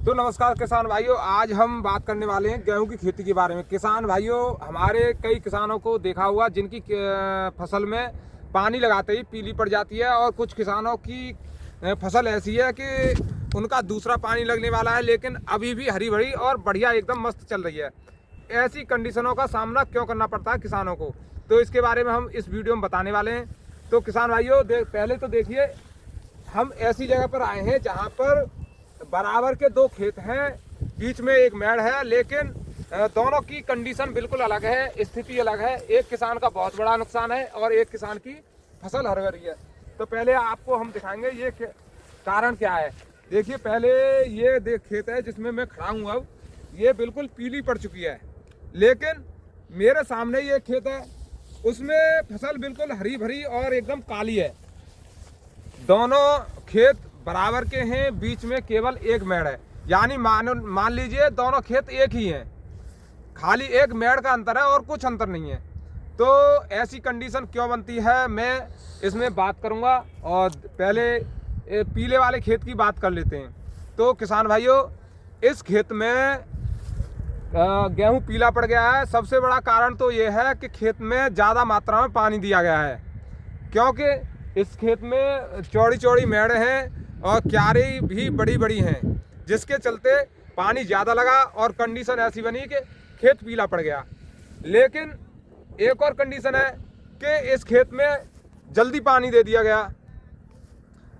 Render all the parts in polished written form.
तो नमस्कार किसान भाइयों, आज हम बात करने वाले हैं गेहूं की खेती के बारे में। किसान भाइयों, हमारे कई किसानों को देखा हुआ जिनकी फसल में पानी लगाते ही पीली पड़ जाती है, और कुछ किसानों की फसल ऐसी है कि उनका दूसरा पानी लगने वाला है लेकिन अभी भी हरी भरी और बढ़िया एकदम मस्त चल रही है। ऐसी कंडीशनों का सामना क्यों करना पड़ता है किसानों को, तो इसके बारे में हम इस वीडियो में बताने वाले हैं। तो किसान भाइयों, पहले तो देखिए, हम ऐसी जगह पर आए हैं जहाँ पर बराबर के दो खेत हैं, बीच में एक मेड़ है, लेकिन दोनों की कंडीशन बिल्कुल अलग है, स्थिति अलग है। एक किसान का बहुत बड़ा नुकसान है और एक किसान की फसल हर भरी है। तो पहले आपको हम दिखाएंगे ये कारण क्या है। देखिए, पहले ये खेत है जिसमें मैं खड़ा हूँ, अब ये बिल्कुल पीली पड़ चुकी है, लेकिन मेरे सामने ये खेत है, उसमें फसल बिल्कुल हरी भरी और एकदम काली है। दोनों खेत बराबर के हैं, बीच में केवल एक मेड़ है, यानी मान लीजिए दोनों खेत एक ही हैं, खाली एक मेड़ का अंतर है और कुछ अंतर नहीं है। तो ऐसी कंडीशन क्यों बनती है, मैं इसमें बात करूंगा। और पहले पीले वाले खेत की बात कर लेते हैं। तो किसान भाइयों, इस खेत में गेहूं पीला पड़ गया है। सबसे बड़ा कारण तो ये है कि खेत में ज़्यादा मात्रा में पानी दिया गया है, क्योंकि इस खेत में चौड़ी चौड़ी मेड़ हैं और क्यारी भी बड़ी बड़ी हैं, जिसके चलते पानी ज़्यादा लगा और कंडीशन ऐसी बनी कि खेत पीला पड़ गया। लेकिन एक और कंडीशन है कि इस खेत में जल्दी पानी दे दिया गया,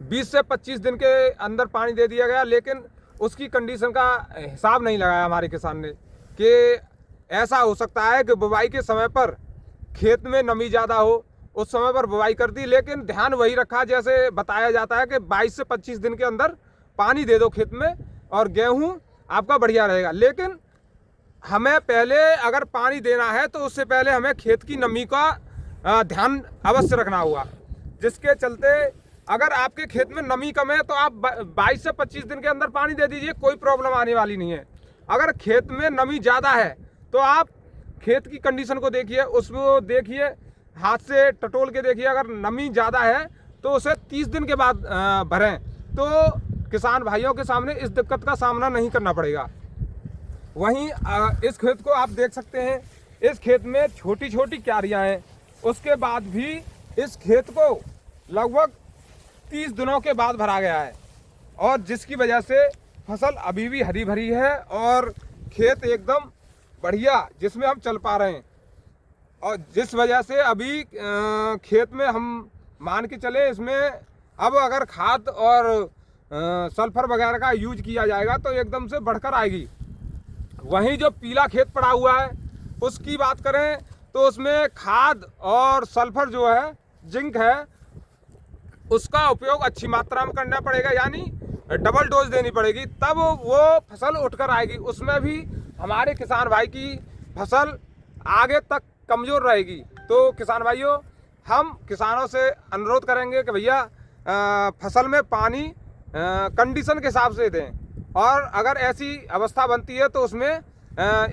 20 से 25 दिन के अंदर पानी दे दिया गया, लेकिन उसकी कंडीशन का हिसाब नहीं लगाया हमारे किसान ने कि ऐसा हो सकता है कि बुवाई के समय पर खेत में नमी ज़्यादा हो, उस समय पर बुवाई कर दी, लेकिन ध्यान वही रखा जैसे बताया जाता है कि 22 से 25 दिन के अंदर पानी दे दो खेत में और गेहूं आपका बढ़िया रहेगा। लेकिन हमें पहले अगर पानी देना है तो उससे पहले हमें खेत की नमी का ध्यान अवश्य रखना होगा, जिसके चलते अगर आपके खेत में नमी कम है तो आप 22 से 25 दिन के अंदर पानी दे दीजिए, कोई प्रॉब्लम आने वाली नहीं है। अगर खेत में नमी ज़्यादा है तो आप खेत की कंडीशन को देखिए, उसको देखिए, हाथ से टटोल के देखिए, अगर नमी ज़्यादा है तो उसे 30 दिन के बाद भरें, तो किसान भाइयों के सामने इस दिक्कत का सामना नहीं करना पड़ेगा। वहीं इस खेत को आप देख सकते हैं, इस खेत में छोटी छोटी क्यारियां हैं, उसके बाद भी इस खेत को लगभग 30 दिनों के बाद भरा गया है, और जिसकी वजह से फसल अभी भी हरी भरी है और खेत एकदम बढ़िया जिसमें हम चल पा रहे हैं। और जिस वजह से अभी खेत में हम मान के चले, इसमें अब अगर खाद और सल्फर वगैरह का यूज किया जाएगा तो एकदम से बढ़कर आएगी। वहीं जो पीला खेत पड़ा हुआ है उसकी बात करें तो उसमें खाद और सल्फर जो है, जिंक है, उसका उपयोग अच्छी मात्रा में करना पड़ेगा, यानी डबल डोज देनी पड़ेगी, तब वो फसल उठकर आएगी। उसमें भी हमारे किसान भाई की फसल आगे तक कमज़ोर रहेगी। तो किसान भाइयों, हम किसानों से अनुरोध करेंगे कि भैया फसल में पानी कंडीशन के हिसाब से दें, और अगर ऐसी अवस्था बनती है तो उसमें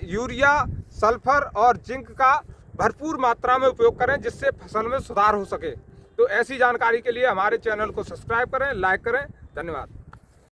यूरिया, सल्फर और जिंक का भरपूर मात्रा में उपयोग करें, जिससे फसल में सुधार हो सके। तो ऐसी जानकारी के लिए हमारे चैनल को सब्सक्राइब करें, लाइक करें। धन्यवाद।